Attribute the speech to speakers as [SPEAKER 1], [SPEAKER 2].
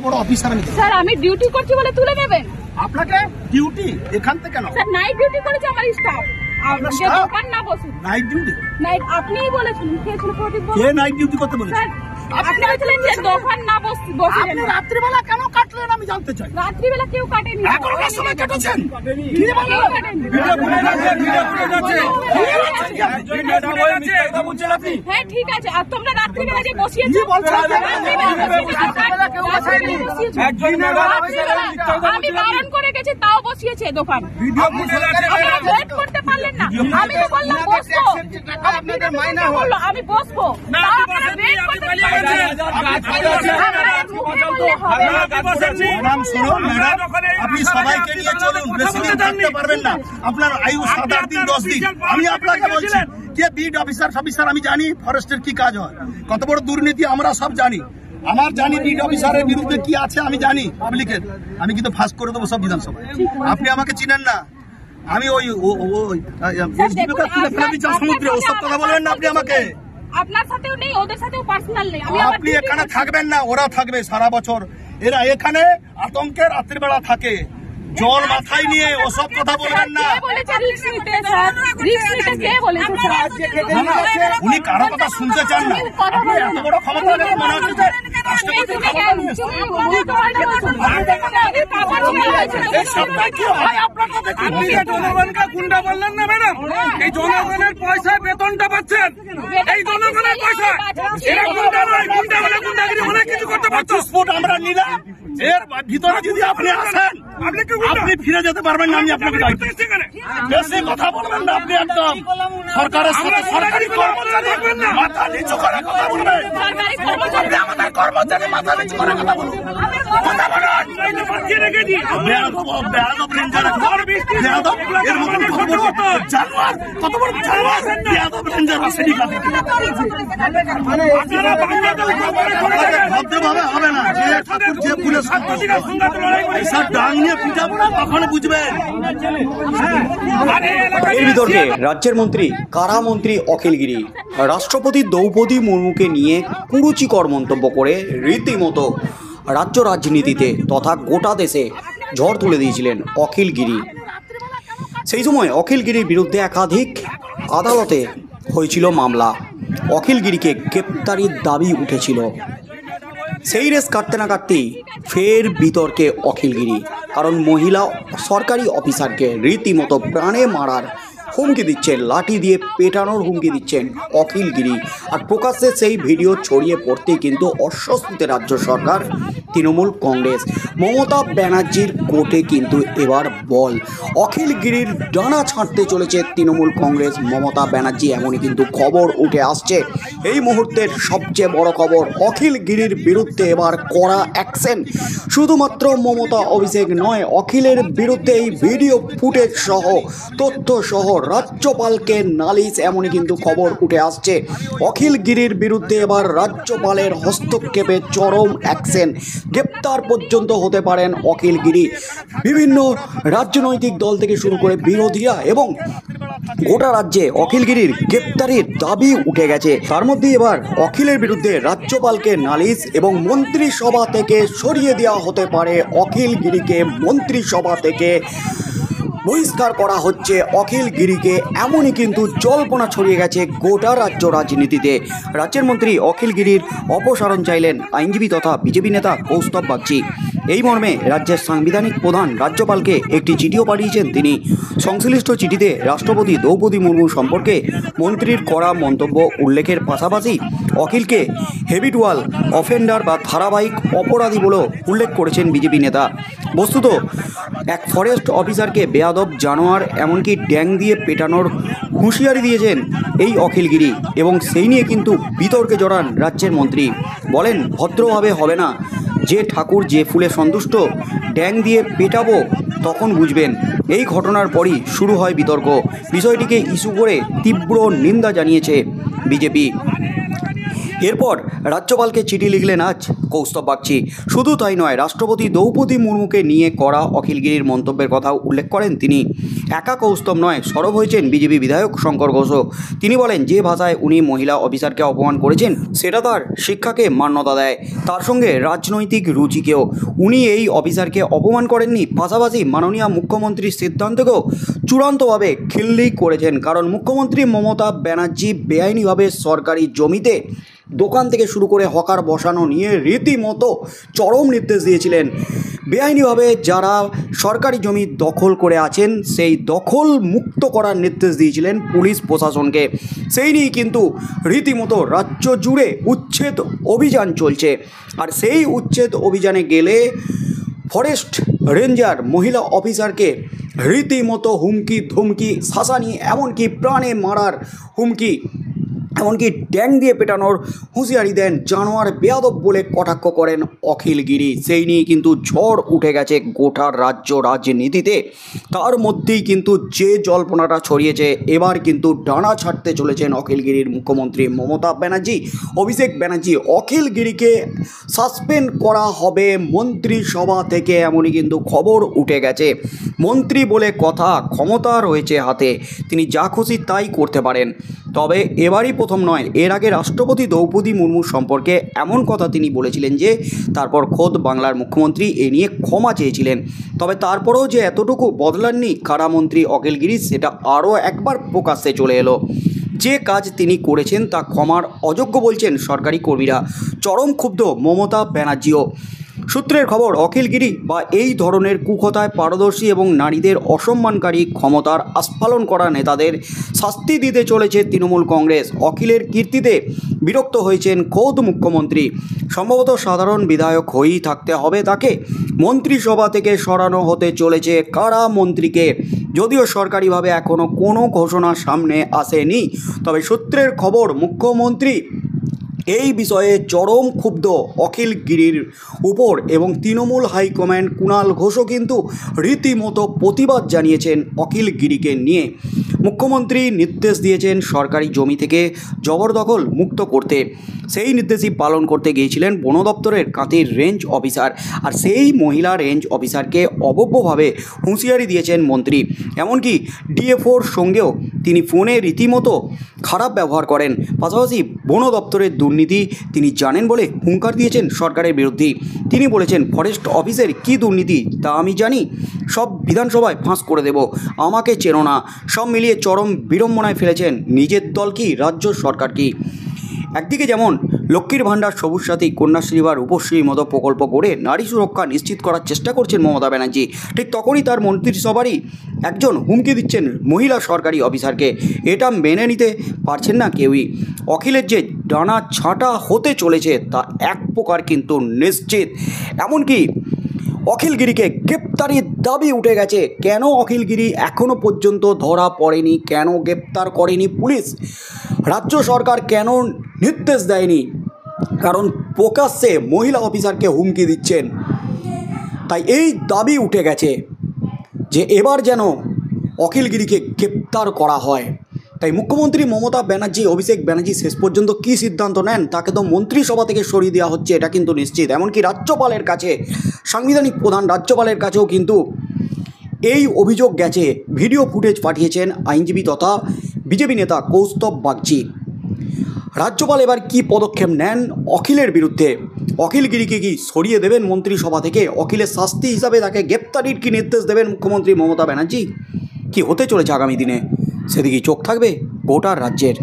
[SPEAKER 1] বড় অফিসার আমি
[SPEAKER 2] স্যার আমি ডিউটি করছি বলে তুলে নেবেন?
[SPEAKER 1] আপনাকে ডিউটি এখান থেকে কেন?
[SPEAKER 2] স্যার নাইট ডিউটি করেছে আমার স্টাফ। যে দোকান না বসুন।
[SPEAKER 1] Night duty?
[SPEAKER 2] নাইট আপনিই বলেছিলেন। কে ছিল প্রদীপ?
[SPEAKER 1] কে নাইট ডিউটি করতে বলেছে?
[SPEAKER 2] স্যার আপনি বলেছিলেন যে দোকান না বসুন।
[SPEAKER 1] আপনি রাত্রিবেলা কেন কাটলেন আমি জানতে চাই।
[SPEAKER 2] রাত্রিবেলা কেউ কাটেনি।
[SPEAKER 1] এখনকার সময় কেটেছেন কি বলেন?
[SPEAKER 2] হ্যাঁ ঠিক আছে। আর তোমরা রাত্রিবেলা যে বসিয়েছো আমি বারণ করে গেছি তাও বসিয়েছে দোকান। ওয়েট করতে পারলেন না। আমি তো বললাম বসবো, আমি বসবো।
[SPEAKER 1] আপনি সবাইকে নিয়ে চলুন, বেশি দিন থাকতে পারবেন না। আপনার আয়ু 7-8 দিন 10 দিন। আমি আপনাকে বলছি কে বিড অফিসার আমি জানি ফরেস্টের কি কাজ হয়, কত বড় দুর্নীতি আমরা সব জানি। আমার জানি বিড অফিসারের বিরুদ্ধে কি আছে আমি জানি পাবলিকের। আমি কিন্তু ফাঁস করে দেবো সব বিধানসভায়। আপনি আমাকে চিনেন না। আমি ওই সমুদ্রে ওসব কথা বলবেন না আপনি আমাকে।
[SPEAKER 2] আপনার সাথেও নেই, ওদের সাথেও পার্সোনাল নেই।
[SPEAKER 1] আপনি এখানে থাকবেন না, ওরা থাকবে সারা বছর। এরা এখানে আতঙ্কে রাত্রিবেলা থাকে, জল মাথায় নিয়ে ওসব কথা বলবেন না। উনি কারো কথা শুনতে চান না। আপনি এত বড় ক্ষমতা মনে হচ্ছে
[SPEAKER 3] জনগণকে গুন্ডা বললেন না ম্যাডাম? এই জনগণের পয়সায় বেতনটা পাচ্ছেন, এই জনগণের পয়সা। এরা গুন্ডা নয়, গুন্ডা বলে গুন্ডাগিরি অনেক কিছু করতে পারছো।
[SPEAKER 1] স্পোর্ট আমরা নিলাম, এর ভিতরে যদি আপনি আসেন আপনি ফিরে যেতে পারবেন না। আমি আপনাকে বেশি কথা বলবেন না। আপনি একদম সরকারের সাথে সরকারি কর্মচারী মাথা নিচু করে কথা বলবেন। আপনি আমাদের কর্মচারী মাথা নিচু করে কথা বলুন। কথা বলুন। কত বড় ভদ্রভাবে হবে না। যে ঠাকুর যে ফুলের ডাং নিয়ে পিঠা পড়া তখন বুঝবেন।
[SPEAKER 4] এর বিতর্কে রাজ্যের মন্ত্রী কারামন্ত্রী অখিলগিরি রাষ্ট্রপতি দ্রৌপদী মুর্মুকে নিয়ে কুরুচিকর মন্তব্য করে রীতিমতো রাজ্য রাজনীতিতে তথা গোটা দেশে ঝড় তুলে দিয়েছিলেন অখিলগিরি। সেই সময় অখিলগিরির বিরুদ্ধে একাধিক আদালতে হয়েছিল মামলা। অখিলগিরিকে গ্রেপ্তারির দাবি উঠেছিল। সেই রেস কাটতে না কাটতেই ফের বিতর্কে অখিলগিরি, কারণ মহিলা সরকারি অফিসারকে রীতিমতো প্রাণে মারার হুমকি দিচ্ছেন, লাঠি দিয়ে পেটানোর হুমকি দিচ্ছেন অখিলগিরি। আর প্রকাশ্যে সেই ভিডিও ছড়িয়ে পড়তেই কিন্তু অস্বস্তিতে রাজ্য সরকার, তৃণমূল কংগ্রেস। মমতা ব্যানার্জির কোর্টে কিন্তু এবার বল। অখিলগিরির ডানা ছাঁটতে চলেছে তৃণমূল কংগ্রেস, মমতা ব্যানার্জি, এমনই কিন্তু খবর উঠে আসছে। এই মুহূর্তের সবচেয়ে বড় খবর, অখিলগিরির বিরুদ্ধে এবার কড়া অ্যাকশন। শুধুমাত্র মমতা অভিষেক নয়, অখিলের বিরুদ্ধে এই ভিডিও ফুটেজ সহ তথ্য সহ রাজ্যপালকে নালিশ, এমনই কিন্তু খবর উঠে আসছে। অখিলগিরির বিরুদ্ধে এবার রাজ্যপালের হস্তক্ষেপে চরম অ্যাকশন। গ্রেপ্তার পর্যন্ত হতে পারেন অখিলগিরি। বিভিন্ন রাজনৈতিক দল থেকে শুরু করে বিরোধীরা এবং গোটা রাজ্যে অখিলগিরির গ্রেপ্তারির দাবি উঠে গেছে। তার মধ্যে এবার অখিলের বিরুদ্ধে রাজ্যপালকে নালিশ এবং মন্ত্রিসভা থেকে সরিয়ে দেওয়া হতে পারে অখিলগিরিকে। মন্ত্রিসভা থেকে বহিষ্কার করা হচ্ছে অখিলগিরিকে, এমনই কিন্তু জল্পনা ছড়িয়ে গেছে গোটা রাজ্য রাজনীতিতে। রাজ্যের মন্ত্রী অখিলগিরির অপসারণ চাইলেন আইনজীবী তথা বিজেপি নেতা কৌস্তব বাগচি। এই মর্মে রাজ্যের সাংবিধানিক প্রধান রাজ্যপালকে একটি চিঠিও পাঠিয়েছেন তিনি। সংশ্লিষ্ট চিঠিতে রাষ্ট্রপতি দ্রৌপদী মুর্মু সম্পর্কে মন্ত্রীর করা মন্তব্য উল্লেখের পাশাপাশি অখিলকে হেবিটুয়াল অফেন্ডার বা ধারাবাহিক অপরাধী বলেও উল্লেখ করেছেন বিজেপি নেতা। বস্তুত এক ফরেস্ট অফিসারকে বেয়াদব, জানোয়ার, এমনকি ড্যাং দিয়ে পেটানোর হুঁশিয়ারি দিয়েছেন এই অখিলগিরি এবং সেই নিয়ে কিন্তু বিতর্কে জড়ান রাজ্যের মন্ত্রী। বলেন, ভদ্রভাবে হবে না, যে ঠাকুর যে ফুলে সন্তুষ্ট, ড্যাং দিয়ে পেটাবো তখন বুঝবেন। এই ঘটনার পরই শুরু হয় বিতর্ক। বিষয়টিকে ইস্যু করে তীব্র নিন্দা জানিয়েছে বিজেপি। এরপর রাজ্যপালকে চিঠি লিখলেন আজ কৌস্তব বাগচি। শুধু তাই নয়, রাষ্ট্রপতি দ্রৌপদী মুর্মুকে নিয়ে করা অখিলগিরির মন্তব্যের কথাও উল্লেখ করেন তিনি। একা কৌস্তব নয়, সরব হয়েছেন বিজেপি বিধায়ক শঙ্কর ঘোষও। তিনি বলেন, যে ভাষায় উনি মহিলা অফিসারকে অপমান করেছেন সেটা তার শিক্ষাকে মান্যতা দেয়, তার সঙ্গে রাজনৈতিক রুচিকেও। উনি এই অফিসারকে অপমান করেননি, পাশাপাশি মাননীয় মুখ্যমন্ত্রীর সিদ্ধান্তকেও চূড়ান্তভাবে খিল্লি করেছেন। কারণ মুখ্যমন্ত্রী মমতা ব্যানার্জি বেআইনিভাবে সরকারি জমিতে দোকান থেকে শুরু করে হকার বসানো নিয়ে রীতিমতো চরম নির্দেশ দিয়েছিলেন। বেআইনিভাবে যারা সরকারি জমি দখল করে আছেন সেই দখল মুক্ত করার নির্দেশ দিয়েছিলেন পুলিশ প্রশাসনকে। সেই নিয়ে কিন্তু রীতিমতো রাজ্য জুড়ে উচ্ছেদ অভিযান চলছে। আর সেই উচ্ছেদ অভিযানে গেলে ফরেস্ট রেঞ্জার মহিলা অফিসারকে রীতিমতো হুমকি ধমকি, শাসানি, এমনকি প্রাণে মারার হুমকি, এমনকি ড্যাং দিয়ে পেটানোর হুঁশিয়ারি দেন। জানোয়ার বেয়াদব বলে কটাক্ষ করেন অখিলগিরি। সেই নিয়ে কিন্তু ঝড় উঠে গেছে গোটা রাজ্য রাজনীতিতে। তার মধ্যেই কিন্তু যে জল্পনাটা ছড়িয়েছে, এবার কিন্তু ডানা ছাড়তে চলেছেন অখিলগিরির মুখ্যমন্ত্রী মমতা ব্যানার্জি, অভিষেক ব্যানার্জি। অখিলগিরিকে সাসপেন্ড করা হবে মন্ত্রিসভা থেকে, এমনই কিন্তু খবর উঠে গেছে। মন্ত্রী বলে কথা, ক্ষমতা রয়েছে হাতে, তিনি যা খুশি তাই করতে পারেন। তবে এবারই প্রথম নয়, এর আগে রাষ্ট্রপতি দ্রৌপদী মুর্মু সম্পর্কে এমন কথা তিনি বলেছিলেন যে তারপর খোদ বাংলার মুখ্যমন্ত্রী এ নিয়ে ক্ষমা চেয়েছিলেন। তবে তারপরেও যে এতটুকু বদলাননি কারামন্ত্রী অখিলগিরি, সেটা আরও একবার প্রকাশ্যে চলে এলো। যে কাজ তিনি করেছেন তা ক্ষমার অযোগ্য বলছেন সরকারি কর্মীরা। চরম ক্ষুব্ধ মমতা ব্যানার্জিও। সূত্রের খবর, অখিলগিরি বা এই ধরনের কুকথায় পারদর্শী এবং নারীদের অসম্মানকারী ক্ষমতার আস্ফালন করা নেতাদের শাস্তি দিতে চলেছে তৃণমূল কংগ্রেস। অখিলের কীর্তিতে বিরক্ত হয়েছেন খোদ মুখ্যমন্ত্রী। সম্ভবত সাধারণ বিধায়ক হয়েই থাকতে হবে তাকে। মন্ত্রিসভা থেকে সরানো হতে চলেছে কারামন্ত্রীকে। যদিও সরকারিভাবে এখনও কোনো ঘোষণা সামনে আসেনি, তবে সূত্রের খবর মুখ্যমন্ত্রী এই বিষয়ে চরম ক্ষুব্ধ অখিলগিরির উপর এবং তৃণমূল হাইকমান্ড কুণাল ঘোষও কিন্তু রীতিমতো প্রতিবাদ জানিয়েছেন অখিলগিরিকে নিয়ে। মুখ্যমন্ত্রী নির্দেশ দিয়েছেন সরকারি জমি থেকে জবরদখল মুক্ত করতে। সেই নির্দেশই পালন করতে গিয়েছিলেন বন দপ্তরের কাঁথির রেঞ্জ অফিসার। আর সেই মহিলা রেঞ্জ অফিসারকে অবব্যভাবে হুঁশিয়ারি দিয়েছেন মন্ত্রী। এমনকি ডিএফওর সঙ্গেও তিনি ফোনে রীতিমতো খারাপ ব্যবহার করেন। পাশাপাশি বন দপ্তরের দুর্নীতি তিনি জানেন বলে হুঙ্কার দিয়েছেন সরকারের বিরুদ্ধে। তিনি বলেছেন, ফরেস্ট অফিসের কী দুর্নীতি তা আমি জানি, সব বিধানসভায় ফাঁস করে দেব, আমাকে চেনো না। সব মিলিয়ে চরম বিড়ম্বনায় ফেলেছেন নিজের দল কি, রাজ্য সরকার কি। একদিকে যেমন লক্ষ্মীর ভাণ্ডার, সবুজ সাথী, কন্যাশ্রী বা রূপশ্রীর মতো প্রকল্প করে নারী সুরক্ষা নিশ্চিত করার চেষ্টা করছেন মমতা ব্যানার্জি, ঠিক তখনই তার মন্ত্রিসভারই একজন হুমকি দিচ্ছেন মহিলা সরকারি অফিসারকে। এটা মেনে নিতে পারছেন না কেউই। অখিলের যে ডানা ছাঁটা হতে চলেছে তা এক প্রকার কিন্তু নিশ্চিত। এমনকি অখিলগিরিকে গ্রেপ্তারির দাবি উঠে গেছে। কেন অখিলগিরি এখনও পর্যন্ত ধরা পড়েনি, কেন গ্রেপ্তার করেনি পুলিশ, রাজ্য সরকার কেন নির্দেশ দেয়নি? কারণ প্রকাশ্যে মহিলা অফিসারকে হুমকি দিচ্ছেন। তাই এই দাবি উঠে গেছে যে এবার যেন অখিলগিরিকে গ্রেপ্তার করা হয়। তাই মুখ্যমন্ত্রী মমতা ব্যানার্জি, অভিষেক ব্যানার্জি শেষ পর্যন্ত কী সিদ্ধান্ত নেন, তাকে তো মন্ত্রিসভা থেকে সরিয়ে দেওয়া হচ্ছে, এটা কিন্তু নিশ্চিত। এমনকি রাজ্যপালের কাছে, সাংবিধানিক প্রধান রাজ্যপালের কাছেও কিন্তু এই অভিযোগ গেছে। ভিডিও ফুটেজ পাঠিয়েছেন আইনজীবী তথা বিজেপি নেতা কৌস্তব বাগচি। রাজ্যপাল এবার কি পদক্ষেপ নেন অখিলের বিরুদ্ধে? অখিলগিরিকে কি সরিয়ে দেবেন মন্ত্রিসভা থেকে? অখিলের শাস্তি হিসাবে তাকে গ্রেপ্তারির কি নির্দেশ দেবেন মুখ্যমন্ত্রী মমতা ব্যানার্জি? কি হতে চলেছে আগামী দিনে, সেদিকেই চোখ থাকবে গোটা রাজ্যের।